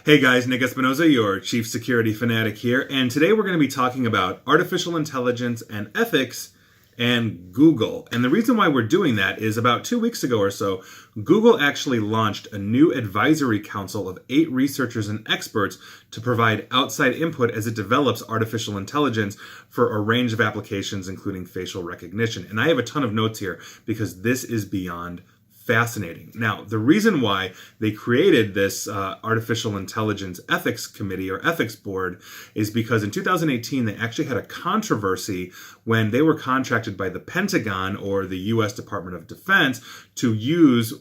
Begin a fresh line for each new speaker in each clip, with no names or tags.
Hey guys, Nick Espinoza, your chief security fanatic here, and today we're going to be talking about artificial intelligence and ethics and Google. And the reason why we're doing that is about 2 weeks ago or so, Google actually launched a new advisory council of 8 researchers and experts to provide outside input as it develops artificial intelligence for a range of applications, including facial recognition. And I have a ton of notes here because this is beyond fascinating. Now, the reason why they created this artificial intelligence ethics committee or ethics board is because in 2018, they actually had a controversy when they were contracted by the Pentagon or the U.S. Department of Defense to use,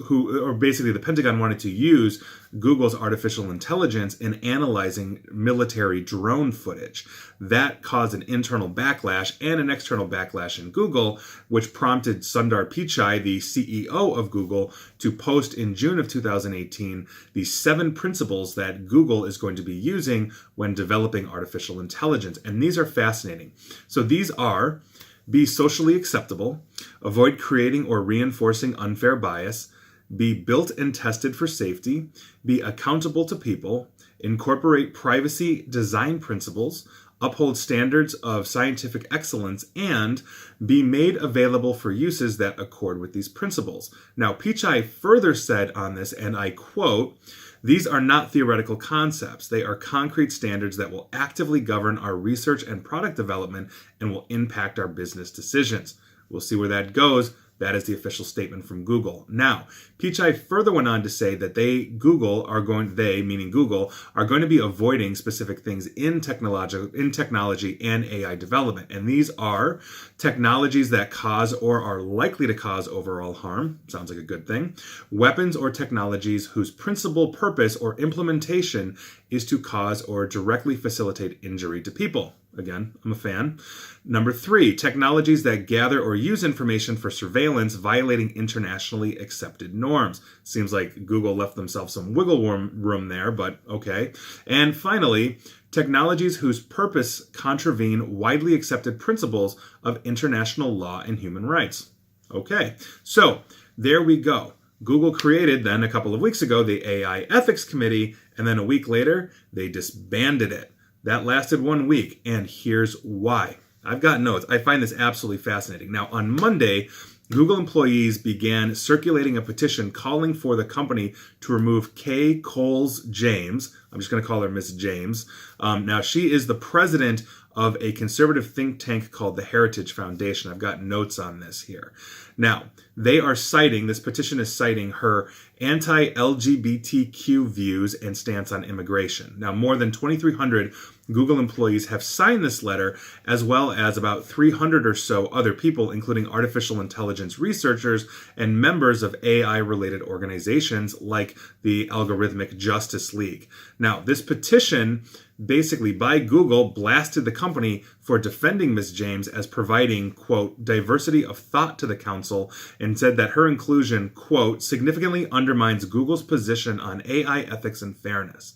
basically the Pentagon wanted to use Google's artificial intelligence in analyzing military drone footage. That caused an internal backlash and an external backlash in Google, which prompted Sundar Pichai, the CEO of Google, to post in June of 2018 the 7 principles that Google is going to be using when developing artificial intelligence. And these are fascinating. So these are: be socially acceptable, avoid creating or reinforcing unfair bias, be built and tested for safety, be accountable to people, incorporate privacy design principles, uphold standards of scientific excellence, and be made available for uses that accord with these principles. Now, Pichai further said on this, and I quote, "These are not theoretical concepts. They are concrete standards that will actively govern our research and product development and will impact our business decisions." We'll see where that goes. That is the official statement from Google. Now, Pichai further went on to say that Google, meaning Google, are going to be avoiding specific things in technology and AI development. And these are technologies that cause or are likely to cause overall harm. Sounds like a good thing. Weapons or technologies whose principal purpose or implementation is to cause or directly facilitate injury to people. Again, I'm a fan. Number 3, technologies that gather or use information for surveillance violating internationally accepted norms. Seems like Google left themselves some wiggle room there, but okay. And finally, technologies whose purpose contravene widely accepted principles of international law and human rights. Okay, so there we go. Google created then a couple of weeks ago the AI Ethics Committee, and then a week later, they disbanded it. That lasted 1 week, and here's why. I've got notes. I find this absolutely fascinating. Now, on Monday, Google employees began circulating a petition calling for the company to remove Kay Coles James. I'm just going to call her Miss James. Now, she is the president of a conservative think tank called the Heritage Foundation. I've got notes on this here. Now, this petition is citing her anti-LGBTQ views and stance on immigration. Now, more than 2,300 Google employees have signed this letter, as well as about 300 or so other people, including artificial intelligence researchers and members of AI-related organizations like the Algorithmic Justice League. Now, this petition basically by Google blasted the company for defending Ms. James as providing, quote, diversity of thought to the council, and said that her inclusion, quote, significantly undermines Google's position on AI ethics and fairness.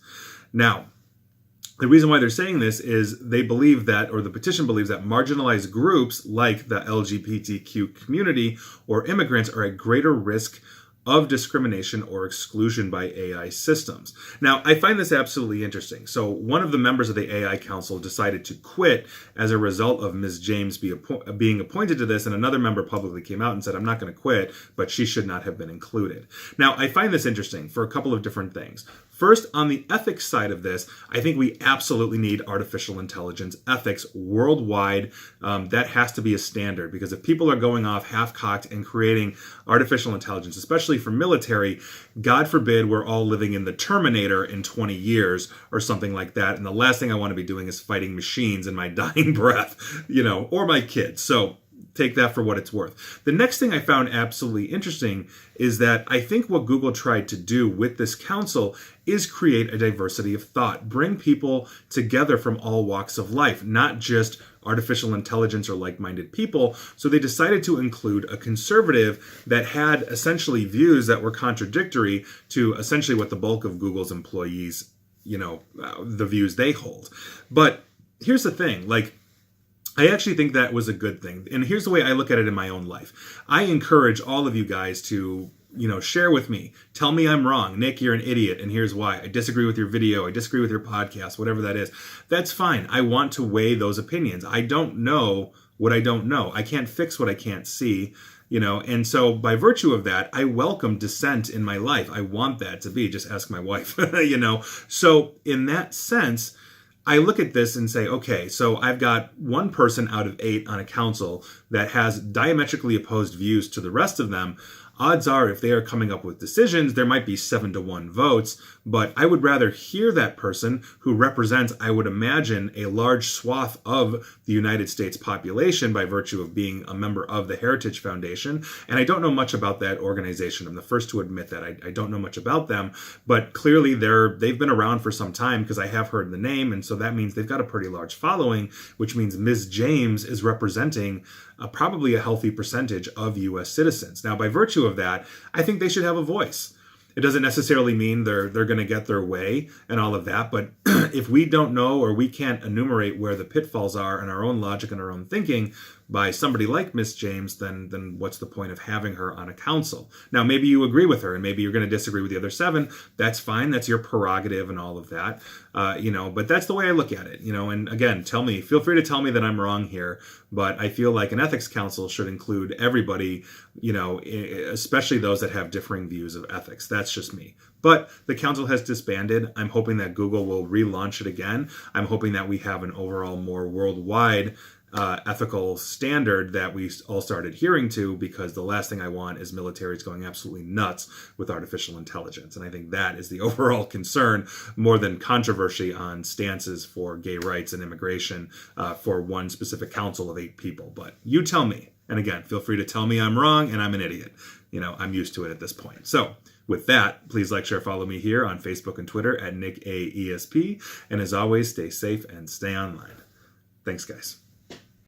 Now, the reason why they're saying this is they believe that, or the petition believes that, marginalized groups like the LGBTQ community or immigrants are at greater risk of discrimination or exclusion by AI systems. Now, I find this absolutely interesting. So one of the members of the AI Council decided to quit as a result of Ms. James being appointed to this, and another member publicly came out and said, I'm not going to quit, but she should not have been included. Now, I find this interesting for a couple of different things. First, on the ethics side of this, I think we absolutely need artificial intelligence ethics worldwide. That has to be a standard, because if people are going off half-cocked and creating artificial intelligence, especially for military, God forbid we're all living in the Terminator in 20 years or something like that. And the last thing I want to be doing is fighting machines in my dying breath, or my kids. So take that for what it's worth. The next thing I found absolutely interesting is that I think what Google tried to do with this council is create a diversity of thought, bring people together from all walks of life, not just artificial intelligence or like-minded people. So they decided to include a conservative that had essentially views that were contradictory to essentially what the bulk of Google's employees, the views they hold. But here's the thing, I actually think that was a good thing. And here's the way I look at it in my own life. I encourage all of you guys to share with me. Tell me I'm wrong. Nick, you're an idiot, and here's why. I disagree with your video. I disagree with your podcast, whatever that is. That's fine. I want to weigh those opinions. I don't know what I don't know. I can't fix what I can't see. And so by virtue of that, I welcome dissent in my life. I want that to be, just ask my wife, So in that sense, I look at this and say, okay, so I've got one person out of 8 on a council that has diametrically opposed views to the rest of them. Odds are, if they are coming up with decisions, there might be 7-1 votes, but I would rather hear that person who represents, I would imagine, a large swath of the United States population by virtue of being a member of the Heritage Foundation. And I don't know much about that organization. I'm the first to admit that. I don't know much about them, but clearly they've been around for some time because I have heard the name, and so that means they've got a pretty large following, which means Ms. James is representing probably a healthy percentage of U.S. citizens. Now, by virtue of that, I think they should have a voice. It doesn't necessarily mean they're going to get their way and all of that, but if we don't know or we can't enumerate where the pitfalls are in our own logic and our own thinking by somebody like Miss James, then what's the point of having her on a council? Now, maybe you agree with her and maybe you're going to disagree with the other 7. That's fine. That's your prerogative and all of that, but that's the way I look at it, and again, feel free to tell me that I'm wrong here, but I feel like an ethics council should include everybody, especially those that have differing views of ethics. That's just me. But the council has disbanded. I'm hoping that Google will relaunch it again. I'm hoping that we have an overall more worldwide ethical standard that we all start adhering to, because the last thing I want is militaries going absolutely nuts with artificial intelligence. And I think that is the overall concern, more than controversy on stances for gay rights and immigration for one specific council of 8 people. But you tell me. And again, feel free to tell me I'm wrong and I'm an idiot. I'm used to it at this point. So with that, please like, share, follow me here on Facebook and Twitter at NickAESP. And as always, stay safe and stay online. Thanks, guys.